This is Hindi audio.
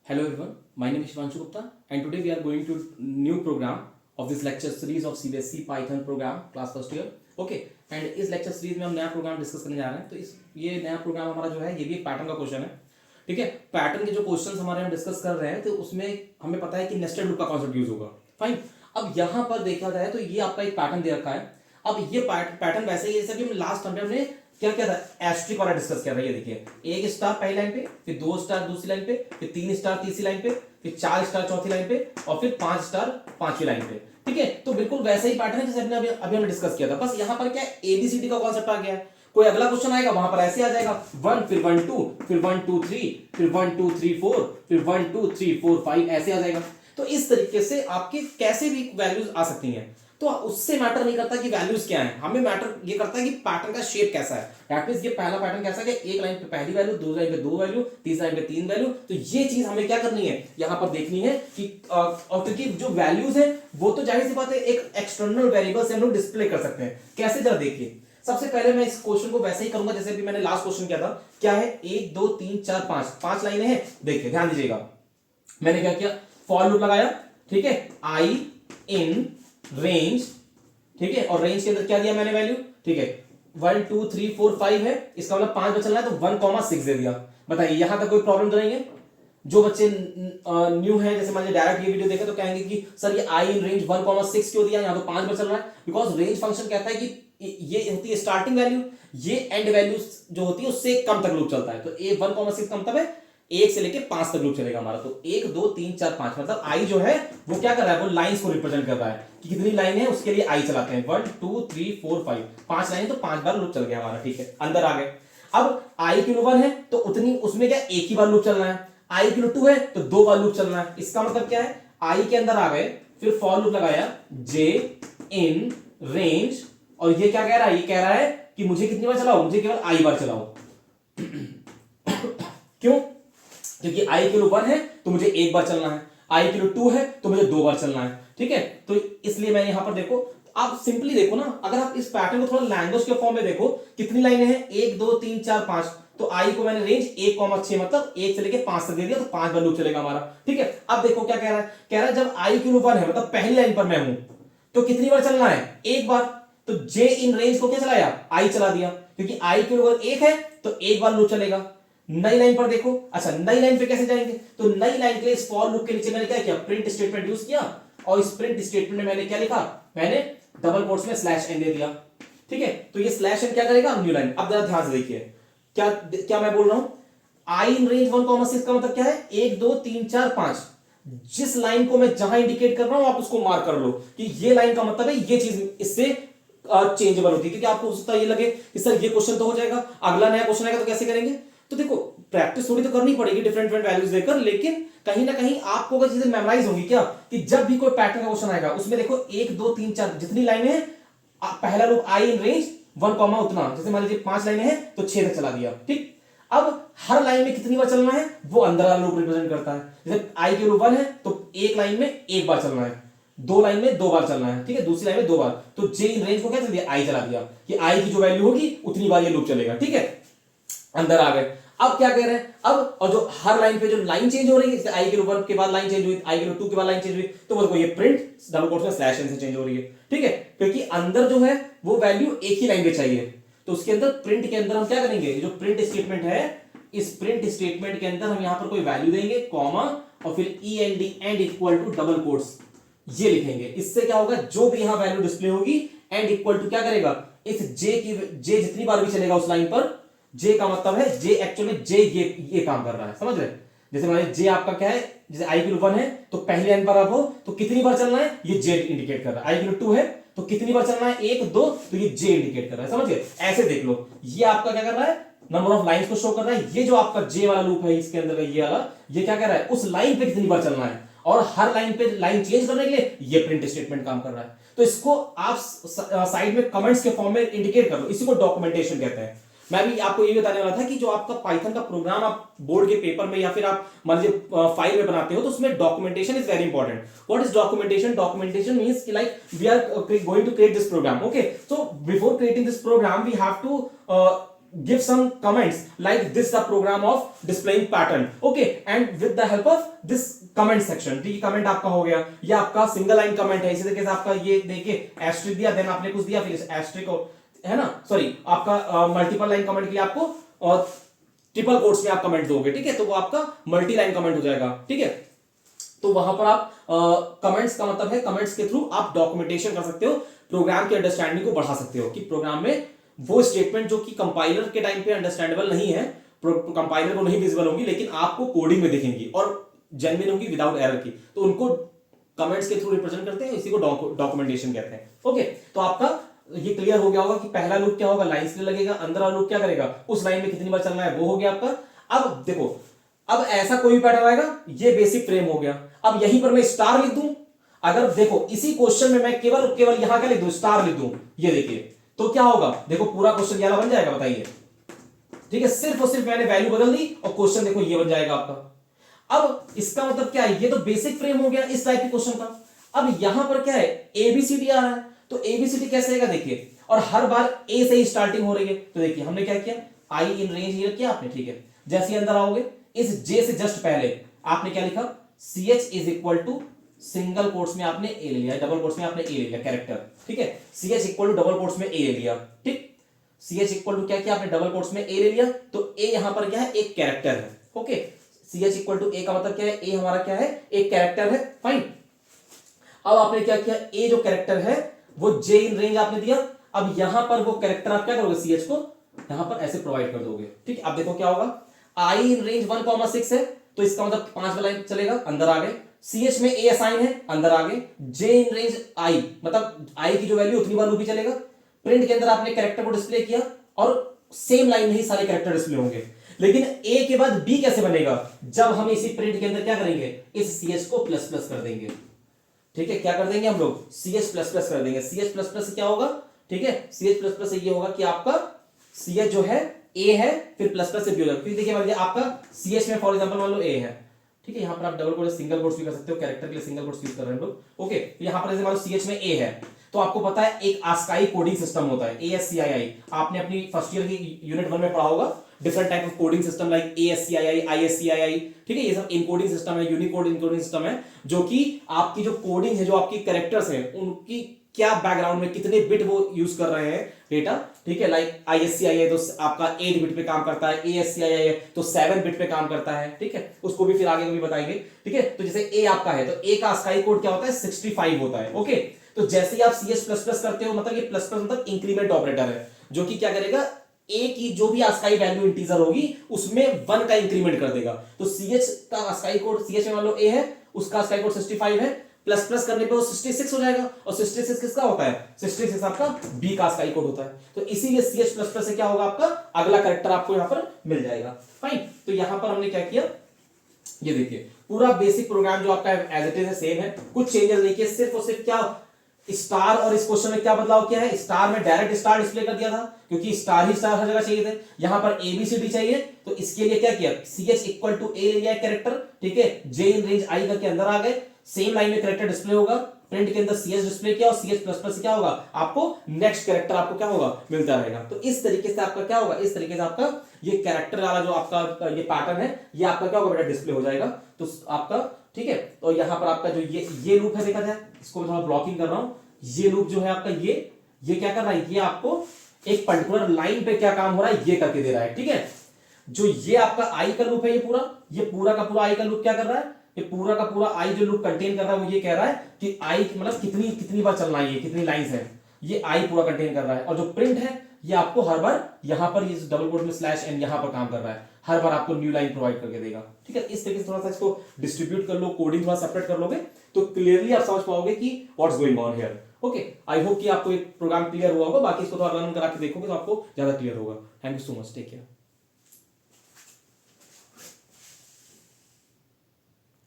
Hello everyone, my name is Shivanshu Gupta and today we are going to new program of this lecture series of CBSE Python program class first year. Okay, and इस lecture series में हम नया प्रोग्राम डिस्कस करने जा रहे हैं. तो इस ये नया प्रोग्राम हमारा जो है ये भी एक पैटर्न का क्वेश्चन है. ठीक है, पैटर्न के जो क्वेश्चंस हमारे हम डिस्कस कर रहे हैं तो उसमें हमें पता है कि नेस्टेड लूप का कॉन्सेप्ट यूज होगा. फाइन, अब यहाँ पर देखा जाए तो ये आपका एक पैटर्न दे रखा है. अब ये पैटर्न वैसे ही जैसे कि लास्ट टाइम हमने क्या क्या था, एस्ट्रिक वाला डिस्कस किया था. ये देखिए, एक स्टार पहली लाइन पे, फिर दो स्टार दूसरी लाइन पे, फिर तीन स्टार तीसरी लाइन पे, फिर चार स्टार चौथी लाइन पे और फिर पांच स्टार पांचवी लाइन पे. ठीक है, तो बिल्कुल वैसा ही पैटर्न है जैसे हमने अभी हमने डिस्कस किया था. बस यहाँ पर क्या एबीसीडी का कॉन्सेप्ट आ गया है. कोई अगला क्वेश्चन आएगा वहां पर ऐसे आ जाएगा, वन फिर वन टू, फिर वन टू थ्री, फिर वन टू थ्री फोर, फिर one two three four five, ऐसे आ जाएगा. तो इस तरीके से आपके कैसे भी वैल्यूज आ सकती हैं. तो उससे मैटर नहीं करता कि वैल्यूज क्या है, हमें मैटर ये करता है कि पैटर्न का शेप कैसा है. दैट मींस ये पहला पैटर्न कैसा है, एक लाइन पे पहली वैल्यू, दो लाइन पे दो वैल्यू, तीसरी लाइन पे तीन वैल्यू. तो ये चीज हमें क्या करनी है, यहां पर देखनी है कि और क्योंकि जो वैल्यूज है वो तो जाहिर सी बात है एक एक्सटर्नल वेरिएबल से हम लोग डिस्प्ले कर सकते हैं. कैसे, जरा देखिए. सबसे पहले मैं इस क्वेश्चन को वैसे ही करूंगा जैसे भी मैंने लास्ट क्वेश्चन किया था. क्या है, एक दो तीन चार पांच, पांच लाइनें हैं. देखिए ध्यान दीजिएगा, मैंने क्या किया, फॉर लूप लगाया. ठीक है, आई इन रेंज. ठीक है, और रेंज के अंदर क्या दिया मैंने वैल्यू. ठीक है, one two three four five है, इसका मतलब पांच बचना है तो 1,6 दे दिया. बताइए यहां तक कोई प्रॉब्लम तो नहीं है. जो बच्चे न्यू हैं, जैसे मान लीजिए डायरेक्ट ये वीडियो देखे तो कहेंगे कि सर ये आई इन रेंज 1,6 क्यों दिया, यहां तो पांच बचल रहा है. बिकॉज रेंज फंक्शन कहता है कि ये होती है स्टार्टिंग वैल्यू, ये एंड वैल्यू जो होती है उससे कम तक लूप चलता है. तो ये 1,6 का मतलब है एक से लेके पांच तक लूप चलेगा हमारा. तो एक दो तीन चार पांच, मतलब आई जो है वो क्या कर रहा है, वो लाइंस को रिप्रेजेंट कर रहा है कि कितनी लाइन है उसके लिए आई चलाते हैं. 1 2 3 4 5, पांच लाइन तो पांच बार लूप चल गया हमारा. ठीक है, अंदर आ गए. अब आई की 1 है तो उतनी उसमें क्या एक ही बार लूप चलना है. आई की 2 है तो दो बार लूप चलना है. इसका मतलब क्या है, आई के अंदर आ गए, फिर फॉर लूप लगाया, जे इन रेंज, और ये क्या कह रहा है, ये कह रहा है कि मुझे कितनी बार चलाओ, मुझे केवल आई बार चलाओ. क्यों, क्योंकि आई किलो 1 है तो मुझे एक बार चलना है, आई किलो 2 है तो मुझे दो बार चलना है. ठीक है, तो इसलिए मैं यहां पर देखो, आप सिंपली देखो ना, अगर आप इस पैटर्न को थोड़ा लैंग्वेज के फॉर्म में देखो, कितनी लाइनें हैं, एक दो तीन चार पांच. तो आई को मैंने रेंज 1,6 मतलब एक से लेके पांच तक दे दिया, तो पांच बार लूप चलेगा हमारा. ठीक है, अब देखो क्या कह रहा है, कह रहा है जब आई किलो 1 है मतलब पहली लाइन पर मैं हूं तो कितनी बार चलना है, एक बार. तो जे इन रेंज को क्या चलाया, आई चला दिया, क्योंकि आई किलो 1 एक है तो एक बार लूप चलेगा. नई लाइन पर देखो, अच्छा नई लाइन पे कैसे जाएंगे, तो नई लाइन के लिए इस फॉर लूप के नीचे मैंने क्या किया, प्रिंट स्टेटमेंट यूज किया, और इस प्रिंट स्टेटमेंट में मैंने क्या लिखा, मैंने डबल कोट्स में स्लैश एन दे दिया. ठीक है, तो ये स्लैश एन क्या करेगा, न्यू लाइन. अब जरा ध्यान से देखिए क्या क्या मैं बोल रहा हूं. आई इन रेंज 1,6 का मतलब क्या है, एक दो तीन चार पांच. जिस लाइन को मैं जहां इंडिकेट कर रहा हूं आप उसको मार्क कर लो कि ये लाइन का मतलब है ये चीज इससे चेंजेबल होती है. क्योंकि आपको हो सकता है ये लगे कि सर ये क्वेश्चन तो हो जाएगा, अगला नया क्वेश्चन आएगा तो कैसे करेंगे. तो देखो प्रैक्टिस थोड़ी तो करनी पड़ेगी डिफरेंट डिफरेंट वैल्यूज देकर, लेकिन कहीं ना कहीं आपको अगर चीजें मेमोराइज होंगी क्या, कि जब भी कोई पैटर्न का क्वेश्चन आएगा उसमें देखो एक दो तीन चार जितनी लाइनें हैं, पहला loop I in range 1 comma उतना, जैसे मान लीजिए पांच लाइनें हैं तो 6 तक चला दिया. ठीक, अब हर लाइन में कितनी बार चलना है वो अंदर वाला लूप रिप्रेजेंट करता है. जैसे आई की लूप 1 है तो एक लाइन में एक बार चलना है, दो लाइन में दो बार चलना है. ठीक है, दूसरी लाइन में दो बार. तो जे इन रेंज को क्या चल दिया, आई चला दिया, कि आई की जो वैल्यू होगी उतनी बार ये लूप चलेगा. ठीक है, अंदर आ गए. अब क्या कह रहे हैं, अब और जो हर लाइन पे जो लाइन चेंज हो रही है, जैसे आई के 1 के बाद लाइन चेंज हुई, आई के 2 के बाद लाइन चेंज हुई, तो वो ये प्रिंट डबल कोट्स में स्लैश एन से चेंज हो रही है. ठीक है, क्योंकि अंदर जो है वो वैल्यू एक ही लाइन पे चाहिए. तो उसके अंदर प्रिंट के अंदर हम क्या करेंगे, जो प्रिंट स्टेटमेंट है, इस प्रिंट स्टेटमेंट के अंदर हम यहां पर कोई वैल्यू देंगे, कॉमा, और फिर E N D and equal to double quotes ये लिखेंगे. इससे क्या होगा, जो भी यहां वैल्यू डिस्प्ले होगी एंड इक्वल टू क्या करेगा, इस जे की, जे जितनी बार भी चलेगा उस लाइन पर, जे का मतलब है जे एक्चुअली जे ये काम कर रहा है, समझ रहे. जैसे मान लीजिए जे आपका क्या है, जैसे आई किलो 1 है तो पहली लाइन पर आप हो तो कितनी बार चलना है, ये जे इंडिकेट कर रहा है. आई किलो 2 है तो कितनी बार चलना है, एक दो, तो ये जे इंडिकेट कर रहा है. समझ गए, ऐसे देख लो, ये आपका क्या कर रहा है, नंबर ऑफ लाइंस को शो कर रहा है. ये जो आपका जे वाला लूप है इसके अंदर का ये वाला, ये क्या कर रहा है, उस लाइन पे कितनी बार चलना है, और हर लाइन पे लाइन चेंज करने के लिए ये प्रिंट स्टेटमेंट काम कर रहा है. तो इसको आप साइड में कमेंट्स के फॉर्म में इंडिकेट कर दो, इसी को डॉक्यूमेंटेशन कहते हैं. मैं भी आपको ये बताने वाला था कि जो आपका पाइथन का प्रोग्राम आप बोर्ड के पेपर में या फिर आप मान लीजिए फाइल में बनाते हो तो उसमें documentation is very important. What is documentation, documentation means कि like we are going to create this program. Okay, so before creating this program we have to give some comments like this the program of displaying pattern, okay, and with the help of this comment section, ठीक है, कमेंट आपका हो गया, ये आपका सिंगल लाइन कमेंट है, इसी तरीके से आपका ये देखिए एस्ट्रिक दिया, देन आपने कुछ दिया, फिर एस्ट्रिक है ना, सॉरी आपका मल्टीपल लाइन कमेंट के लिए आपको और ट्रिपल कोट्स में आप कमेंट दोगे, ठीक है, तो वो आपका मल्टी लाइन कमेंट हो जाएगा, ठीक है। तो वहां पर आप कमेंट्स का मतलब है कमेंट्स के थ्रू आप डॉक्यूमेंटेशन कर सकते हो, प्रोग्राम की अंडरस्टैंडिंग को बढ़ा सकते हो कि प्रोग्राम में वो स्टेटमेंट जो कि कंपाइलर के टाइम पे अंडरस्टैंडेबल नहीं है, कंपाइलर को नहीं विजिबल होंगी, लेकिन आपको कोडिंग में दिखेंगी और जेन्युइन होंगी विदाउट एरर की, तो उनको कमेंट्स के थ्रू रिप्रेजेंट करते हैं, इसी को डॉक्यूमेंटेशन कहते हैं। ओके, तो आपका ये क्लियर हो गया होगा कि पहला लूप क्या होगा, लाइन से लगेगा, अंदर वाला लूप क्या करेगा, उस लाइन में कितनी बार चलना है वो हो गया आपका। अब देखो, अब ऐसा कोई भी पैटर्न आएगा, ये बेसिक फ्रेम हो गया। अब यहीं पर मैं स्टार लिख दूं, अगर देखो इसी क्वेश्चन में मैं केवल यहां क्या लिख दूं, स्टार लिख दूं, ये देखिए तो क्या होगा, देखो पूरा क्वेश्चन ये वाला बन जाएगा, बताइए, ठीक है, सिर्फ और सिर्फ मैंने वैल्यू बदल दी और क्वेश्चन देखो ये बन जाएगा आपका। अब इसका मतलब क्या है, ये तो बेसिक फ्रेम हो गया इस टाइप के क्वेश्चन का। अब यहां पर क्या है, एबीसीडी आ रहा है, तो एबीसीडी कैसे आएगा देखिए, और हर बार ए से ही स्टार्टिंग हो रही है, तो देखिए हमने क्या किया, आई इन रेंज ये किया आपने, ठीक है, जैसे अंदर आओगे इस जे से जस्ट पहले आपने क्या लिखा, C H is equal to single quotes में आपने ए ले लिया, डबल कोट्स में आपने ए ले लिया कैरेक्टर, ठीक है, C H equal to double quotes में ए ले लिया, ठीक, सी एच इक्वल टू क्या किया आपने, डबल कोट्स में ए ले लिया, तो ए यहां पर क्या है, एक कैरेक्टर है, okay, C H equal to A का मतलब क्या है, ए हमारा क्या है, एक कैरेक्टर है, फाइन। अब आपने क्या किया, ए जो कैरेक्टर है वो जे इन रेंज आपने दिया, अब यहां पर वो कैरेक्टर आप क्या करोगे, सी एच को यहां पर ऐसे प्रोवाइड कर दोगे, ठीक है। अब देखो क्या होगा, आई इन रेंज 1,6 है, तो इसका मतलब 5 वाला लाइन चलेगा, अंदर आ गए, सी एच में ए असाइन है, अंदर आ गए, जे इन रेंज आई मतलब आई की जो वैल्यू उतनी बार लूप ही चलेगा, प्रिंट के अंदर आपने कैरेक्टर को डिस्प्ले किया और सेम लाइन में ही सारे कैरेक्टर डिस्प्ले होंगे, लेकिन ए के बाद बी कैसे बनेगा, जब हम इसी प्रिंट के अंदर क्या करेंगे, इस सी एच को प्लस प्लस कर देंगे, ठीक है, क्या कर देंगे हम लोग, सी एच प्लस प्लस कर देंगे, सी एच प्लस प्लस से क्या होगा, ठीक है, सी एच प्लस प्लस से ये होगा कि आपका सी एच जो है ए है, फिर प्लस प्लस से बी हो जाएगा, फिर देखिए मान लीजिए आपका सी एच में फॉर एग्जांपल मान लो ए है, ठीक है, यहां पर आप डबल कोट सिंगल कोट्स भी कर सकते हो, कैरेक्टर के लिए सिंगल कोट्स यूज कर रहे हैं हम लोग, ओके, तो यहां पर जैसे मान लो सीएच में ए है, तो आपको पता है एक आस्काई कोडिंग सिस्टम होता है, ASCII, आपने अपनी फर्स्ट ईयर की यूनिट 1 में पढ़ा होगा, different type of coding system like ASCII, ISCII, ठीक है, ये सब इनकोडिंग सिस्टम है, यूनिकोड इनकोडिंग सिस्टम है, जो कि आपकी जो कोडिंग है, जो आपकी कैरेक्टर्स हैं, उनकी क्या बैकग्राउंड में कितने बिट वो यूज कर रहे हैं डेटा, ठीक है, लाइक ISCII तो आपका 8 बिट पे काम करता है, ASCII तो 7 बिट पे काम करता है, ठीक है, उसको भी फिर आगे कभी बताएंगे, ठीक है। तो जैसे ए आपका है, तो ए का ASCII कोड क्या होता है, 65 होता है, ओके। तो जैसे ही आप CS प्लस प्लस करते हो, मतलब ये प्लस प्लस मतलब इंक्रीमेंट ऑपरेटर है, जो कि क्या करेगा, ए की जो भी ASCII वैल्यू इंटीजर होगी उसमें 1 का इंक्रीमेंट कर देगा, तो CH का ASCII कोड, CH में मान लो ए है, उसका ASCII कोड 65 है, प्लस प्लस करने पे वो 66 हो जाएगा, और 66 किसका होता है, 66 आपका बी का ASCII कोड होता है, तो इसीलिए CH प्लस प्लस से क्या होगा, आपका अगला कैरेक्टर आपको यहां पर मिल जाएगा, फाइन। तो यहां पर हमने क्या किया, ये देखिए पूरा बेसिक प्रोग्राम जो आपका एज इट इज है, सेम है, कुछ चेंजेस नहीं किए, सिर्फ और सिर्फ क्या स्टार, और इस क्वेश्चन में क्या बदलाव किया है, स्टार में डायरेक्ट स्टार डिस्प्ले कर दिया था, क्योंकि स्टार ही स्टार हर जगह चाहिए थे, यहां पर एबीसीडी चाहिए, तो इसके लिए क्या किया, CH इक्वल टू ए ले लिया कैरेक्टर, ठीक है, जे इन रेंज आई करके अंदर आ गए, सेम लाइन में कैरेक्टर डिस्प्ले होगा, प्रिंट के अंदर CS डिस्प्ले किया, और CS प्लस प्लस से क्या होगा, आपको नेक्स्ट कैरेक्टर आपको क्या होगा, मिलता रहेगा। तो इस तरीके से आपका क्या होगा, इस तरीके से आपका ये कैरेक्टर वाला जो आपका ये पैटर्न है, ये आपका क्या होगा बेटा, डिस्प्ले हो जाएगा, तो आपका, ठीक है। तो यहां पर आपका जो ये लूप है, देखा जाए, इसको मैं थोड़ा ब्लॉकिंग कर रहा हूं, ये लूप जो है आपका, ये क्या कर रहा है, ये आपको एक पर्टिकुलर लाइन पे क्या काम हो रहा है ये करके दे रहा है, ठीक है। जो ये आपका आई का लूप है, ये पूरा का पूरा आई का लूप क्या कर रहा है, ये पूरा का पूरा आई जो लूप कंटेन कर रहा है, वो ये कह रहा है कि आई मतलब कितनी बार चलना है, ये कितनी लाइंस है, ये आई पूरा कंटेन कर रहा है, और जो प्रिंट है ये आपको हर बार यहां पर ये डबल कोट में /n यहां पर काम कर रहा है, हर बार आपको न्यू लाइन प्रोवाइड करके देगा, ठीक है। इस तरीके से थोड़ा सा इसको डिस्ट्रीब्यूट कर लो, कोडिंग थोड़ा सेपरेट कर लोगे तो क्लियरली आप समझ पाओगे कि what's going on here, okay. I hope कि आपको एक प्रोग्राम क्लियर हुआ होगा, बाकी इसको थोड़ा रन करा के देखोगे तो आपको ज्यादा क्लियर होगा। Thank you so much, take care.